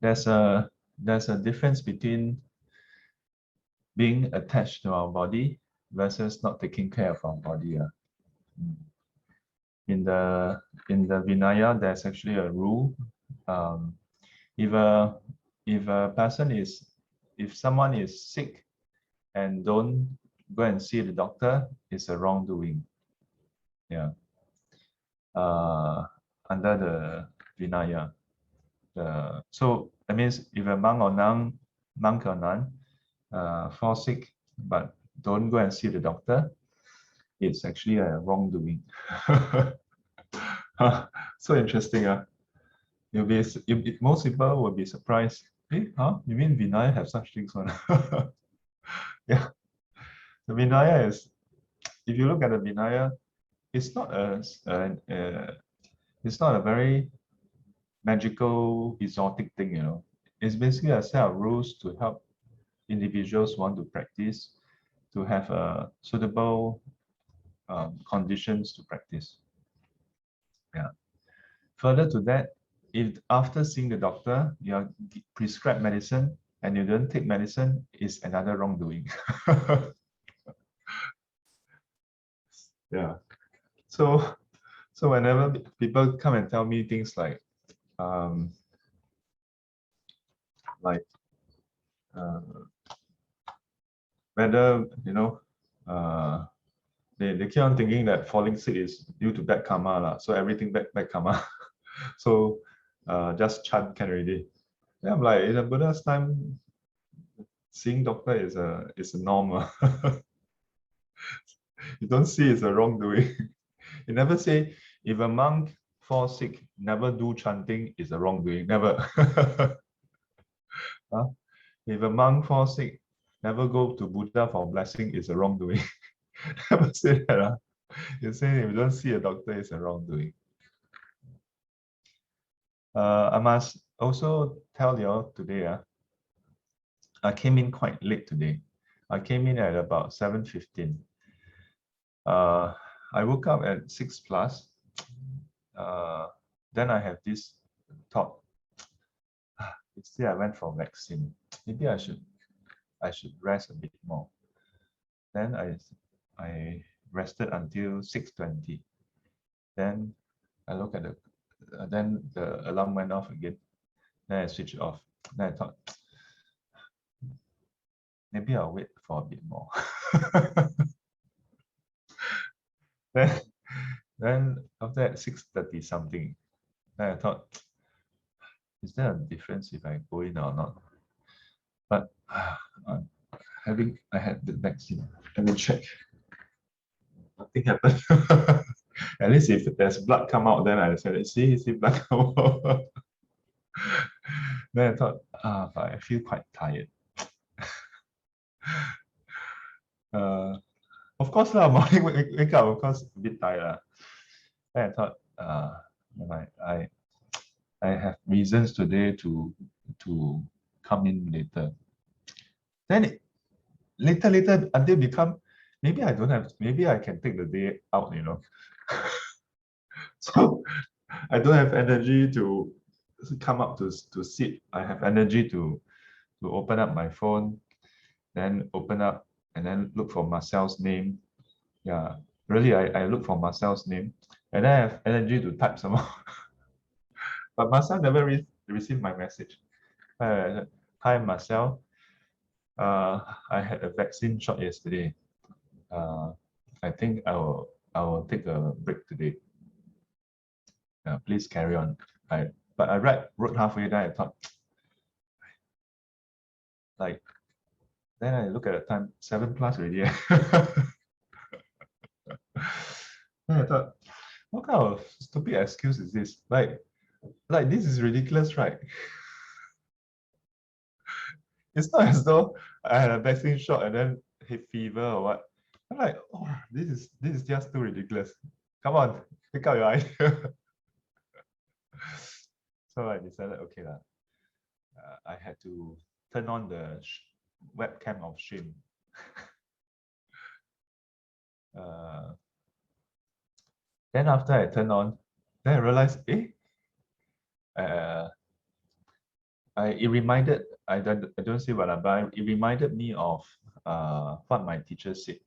there's a difference between being attached to our body versus not taking care of our body. In the Vinaya, there's actually a rule. Um, if a if someone is sick and don't go and see the doctor, it's a wrongdoing. Yeah. Under the Vinaya. So that means if a monk or nun fall sick but don't go and see the doctor, it's actually a wrongdoing. So interesting. Most people will be surprised. Hey, huh? You mean Vinaya have such things one? Yeah. The Vinaya is, if you look at the Vinaya, it's not it's not a very magical, exotic thing, It's basically a set of rules to help individuals who want to practice to have suitable conditions to practice. Yeah. Further to that, if after seeing the doctor, you are prescribed medicine and you don't take medicine, is another wrongdoing. Yeah. So whenever people come and tell me things um, like whether they keep on thinking that falling sick is due to bad karma lah. So everything bad karma. So just chant can already. Yeah, I'm like in the Buddha's time, seeing doctor is a norm. You don't see it's a wrongdoing. You never say if a monk falls sick, never do chanting is a wrongdoing. Never. Huh? If a monk falls sick, never go to Buddha for blessing is a wrongdoing. Never say that. You say if you don't see a doctor, it's a wrongdoing. I must also tell you all today, I came in quite late today. I came in at about 7:15. I woke up at 6 plus. Then I have this thought. Instead, I went for vaccine. Maybe I should rest a bit more. Then I rested until 6:20. Then I look at then the alarm went off again. Then I switched off. Then I thought, maybe I'll wait for a bit more. then after that 6:30 something, then I thought, is there a difference if I go in or not? But I had the vaccine. Let me check. Nothing happened. At least if there's blood come out, then I said, see blood come out. Then I thought, but I feel quite tired. Of course, morning wake up, of course, a bit tired. Then I thought, I have reasons today to come in later. Then later until become, maybe I don't have, maybe I can take the day out, So I don't have energy to come up to sit. I have energy to open up my phone, then open up and then look for Marcel's name. Yeah, really, I look for Marcel's name and then I have energy to type some more. But Marcel never received my message. Hi, Marcel. I had a vaccine shot yesterday. I think I will take a break today. Please carry on. But I wrote halfway there. I thought, like, then I look at the time, 7 plus already. Then I thought, what kind of stupid excuse is this? Like this is ridiculous, right? It's not as though I had a vaccine shot and then hit fever or what. I'm like, oh, this is just too ridiculous. Come on, pick up your idea. So I decided, okay lah. I had to turn on the webcam of Stream. Then after I turned on, then I realized, it reminded, I don't say what, but it reminded me of what my teacher said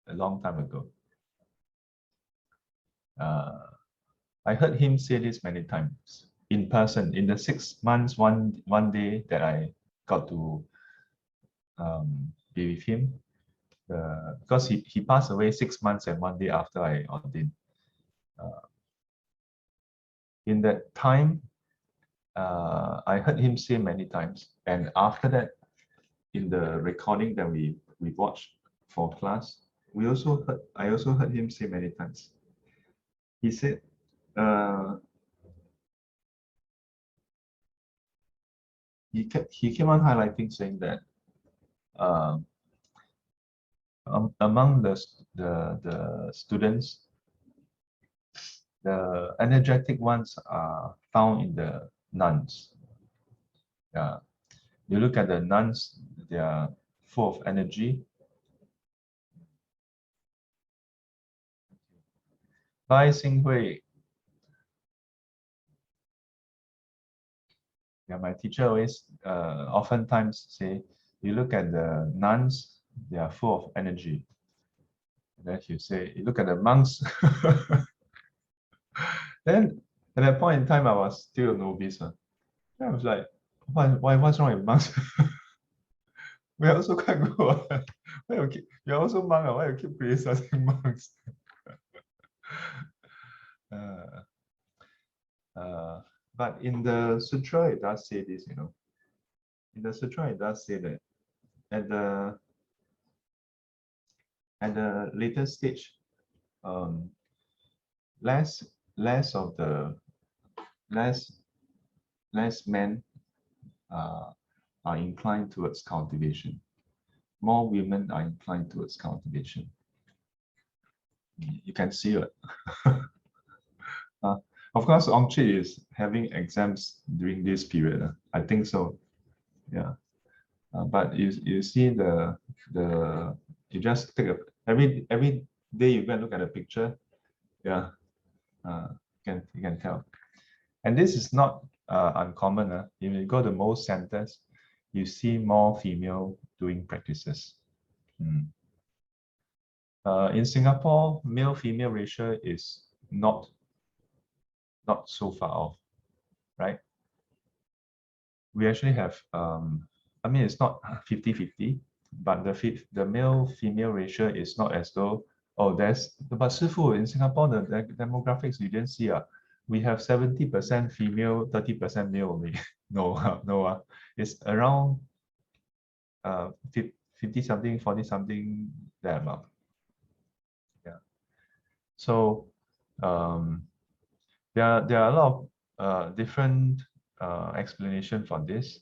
a long time ago. I heard him say this many times in person in the 6 months, one day that I got to be with him. Because he passed away 6 months and 1 day after I ordained. In that time, I heard him say many times, and after that, in the recording that we watched for class, I also heard him say many times. He said, he came on highlighting, saying that among the students, the energetic ones are found in the nuns. Yeah, you look at the nuns; they are full of energy. Bai Xinghui. Yeah, my teacher always oftentimes say, you look at the nuns, they are full of energy. And then he'll say, you look at the monks. Then at that point in time, I was still a novice. I was like, what's wrong with monks? We are also quite good. Why you're also monk, why you keep criticizing monks? But in the sutra, it does say this, In the sutra, it does say that at the later stage, less men are inclined towards cultivation. More women are inclined towards cultivation. You can see it. Of course, Ong Chi is having exams during this period. I think so. Yeah. But you see you just take every day you go and look at a picture. Yeah. You can tell. And this is not uncommon. If you go to most centers, you see more female doing practices. In Singapore, male-female ratio is not so far off, right? We actually have, I mean, it's not 50-50, but the male-female ratio is not as though, oh, but Sifu, in Singapore, the demographics you didn't see, we have 70% female, 30% male only. No, it's around 50 something, 40 something, that amount. Yeah. So there are a lot of different explanation for this.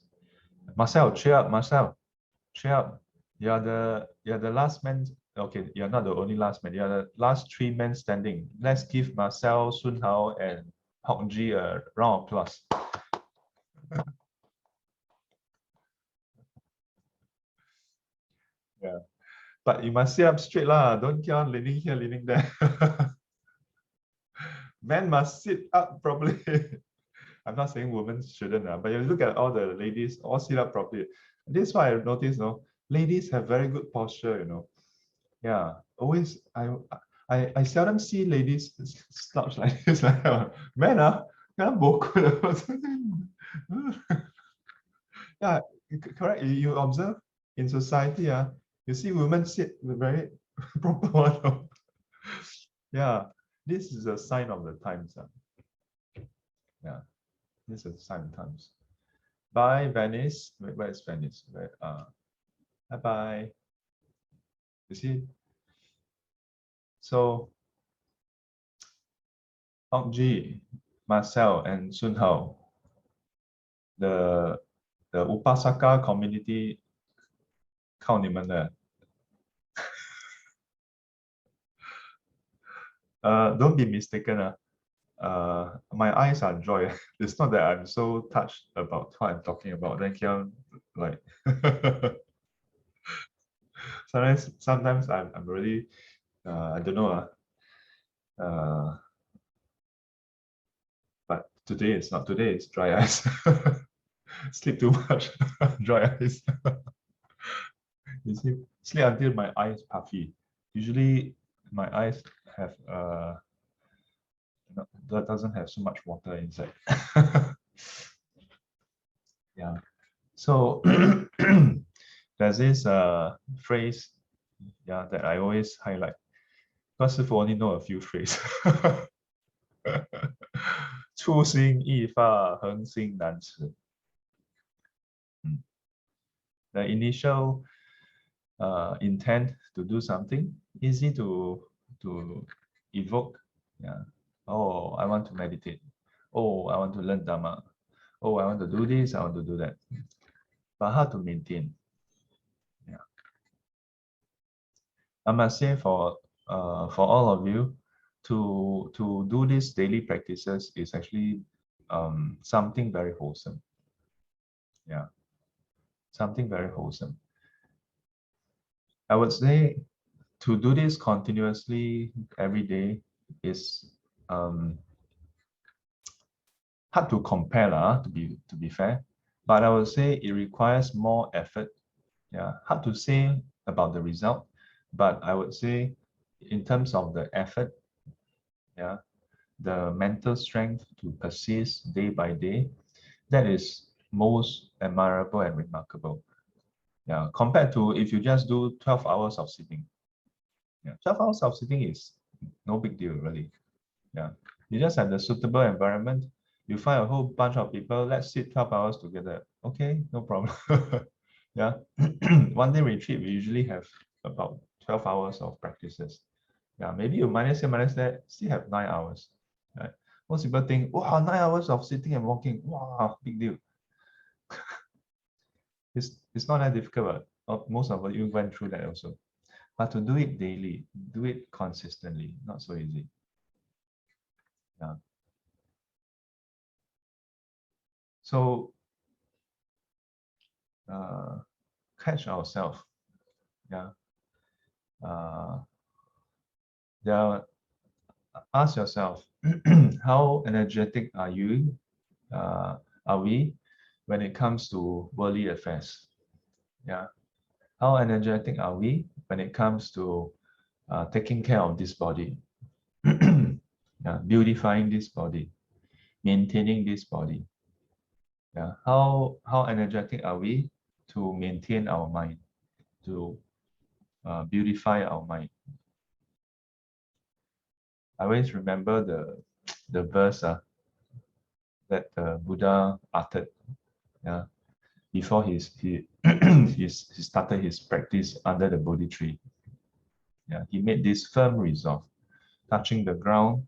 Marcel, cheer up, Marcel. Cheer up. You're the last man. Okay, you're not the only last man. You're the last 3 men standing. Let's give Marcel, Sun Hao, and Hong Ji a round of applause. Yeah, but you must sit up straight lah. Don't keep on leaning here, leaning there. Men must sit up properly. I'm not saying women shouldn't, but you look at all the ladies, all sit up properly. This is what I noticed, ladies have very good posture, Yeah, always, I seldom see ladies slouch like this. Men, yeah, correct. You observe in society, you see women sit very proper one. Yeah, this is a sign of the times. Yeah, this is a sign of the times. Bye, Venice. Where is Venice? Bye-bye. You see? So, Hong Ji, Marcel, and Sun Hao, the Upasaka community 靠你们的. Don't be mistaken. My eyes are dry. It's not that I'm so touched about what I'm talking about. Then like sometimes I'm really I don't know. But today it's not. Today it's dry eyes. Sleep too much, dry eyes. You see, sleep until my eyes puffy. Usually, my eyes have that doesn't have so much water inside. Yeah. So there's this phrase, yeah, that I always highlight. Because if only know a few phrases. 初心易发，恒心难持. The initial intent to do something, easy to evoke. Yeah. Oh, I want to meditate. Oh, I want to learn Dhamma. Oh, I want to do this, I want to do that. But how to maintain? Yeah. I must say for all of you, to do these daily practices is actually something very wholesome. Yeah, something very wholesome. I would say to do this continuously every day is hard to compare to be fair, but I would say it requires more effort. Yeah, hard to say about the result, but I would say in terms of the effort, yeah, the mental strength to persist day by day, that is most admirable and remarkable. Yeah, compared to if you just do 12 hours of sitting. Yeah, 12 hours of sitting is no big deal, really. Yeah, you just have the suitable environment. You find a whole bunch of people, let's sit 12 hours together. Okay, no problem. Yeah, one day retreat, we usually have about 12 hours of practices. Yeah, maybe you minus here, minus that, still have 9 hours. Right? Most people think, wow, 9 hours of sitting and walking, wow, big deal. It's not that difficult, but most of you went through that also. But to do it daily, do it consistently, not so easy. Yeah. So catch ourselves. Yeah. Uh, yeah. Ask yourself, how energetic are you? Are we when it comes to worldly affairs? Yeah. How energetic are we when it comes to taking care of this body, yeah, beautifying this body, maintaining this body? Yeah. How energetic are we to maintain our mind, to beautify our mind? I always remember the verse that Buddha uttered, yeah, before he he started his practice under the Bodhi tree. Yeah, he made this firm resolve, touching the ground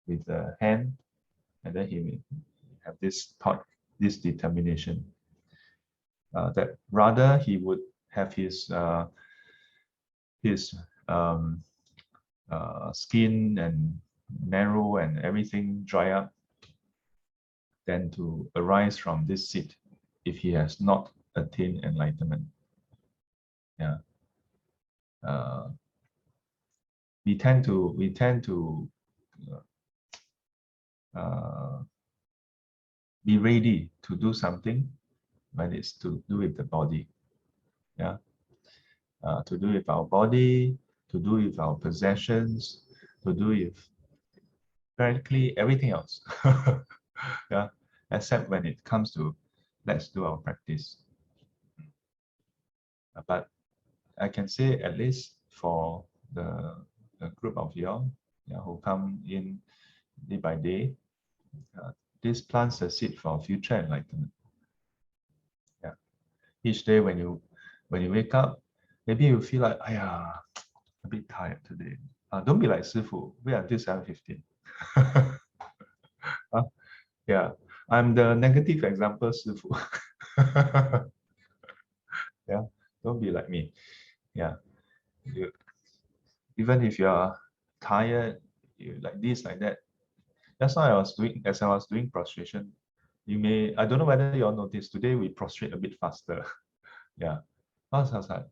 with the hand, and then he have this thought, this determination, that rather he would have his um, skin and marrow and everything dry up than to arise from this seat if he has not attained enlightenment. Yeah. Uh, we tend to uh, be ready to do something when it's to do with the body. Yeah. To do with our body, to do with our possessions, to do with practically everything else. Yeah, except when it comes to let's do our practice. But I can say at least for the group of y'all, yeah, who come in day by day, this plants a seed for future enlightenment. Yeah, each day when you wake up, maybe you feel like, "Aya, a bit tired today." Don't be like Sifu. Wait until 7:15. Yeah, I'm the negative example, Sifu. Yeah, don't be like me. Yeah, you, even if you are tired, you like this, like that. That's why as I was doing prostration, I don't know whether you all noticed, today we prostrate a bit faster. Yeah. I was like,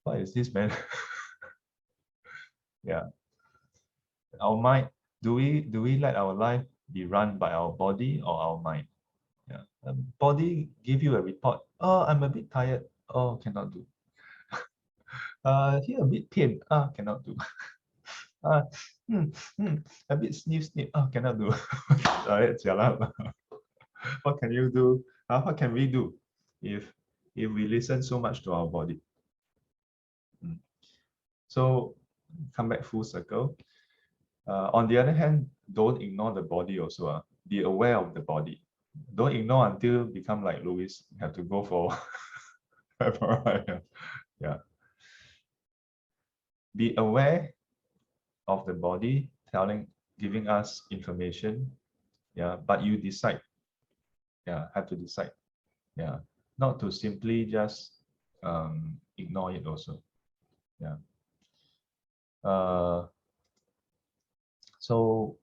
what is this, man? Yeah. Our mind, do we let our life be run by our body or our mind? Yeah. body give you a report. Oh, I'm a bit tired. Oh, cannot do. Here a bit pain. Ah, cannot do. Uh, hmm, a bit sniff. Oh, cannot do. Alright, what can you do? What can we do if we listen so much to our body? So come back full circle. On the other hand, don't ignore the body also. Be aware of the body. Don't ignore until become like Louis, have to go for MRI. Yeah. Be aware of the body giving us information. Yeah, but you decide. Yeah, have to decide. Yeah, not to simply just ignore it also. Yeah. So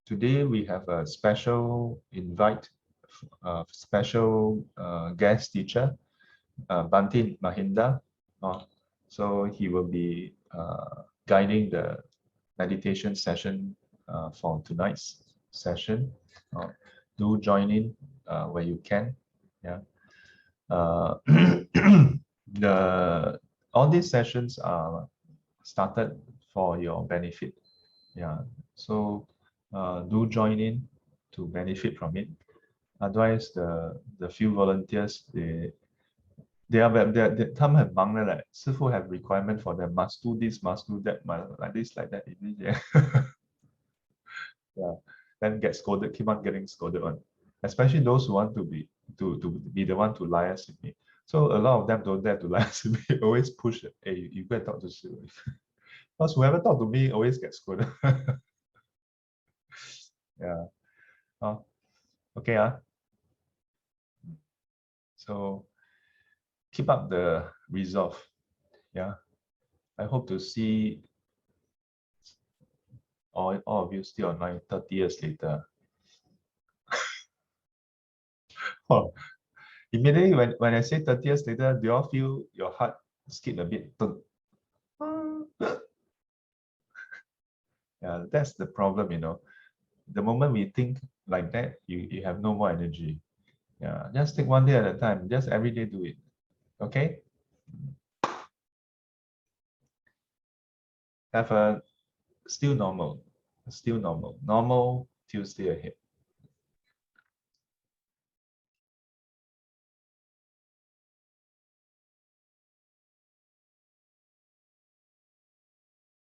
today we have a special invite, special guest teacher, Bantin Mahinda. So he will be guiding the meditation session for tonight's session. Do join in where you can. Yeah. All these sessions are started for your benefit. Yeah. So do join in to benefit from it. Otherwise, the few volunteers they are they 他们很忙的嘞，师傅 have requirement for them, must do this, must do that, like this, like that. Yeah. Then get scolded, keep on getting scolded on. Especially those who want to be the one to liaise with me. So a lot of them don't dare to liaise with me, always push it. Hey, you better talk to Shiru. Because whoever talk to me always gets scolded. Yeah. Oh, okay. So keep up the resolve. Yeah. I hope to see all of you still online 30 years later. Oh, immediately when I say 30 years later, do you all feel your heart skip a bit? Yeah, that's the problem, The moment we think like that, you have no more energy. Yeah, just take one day at a time. Just every day do it. Okay? Have a still normal. Normal Tuesday ahead.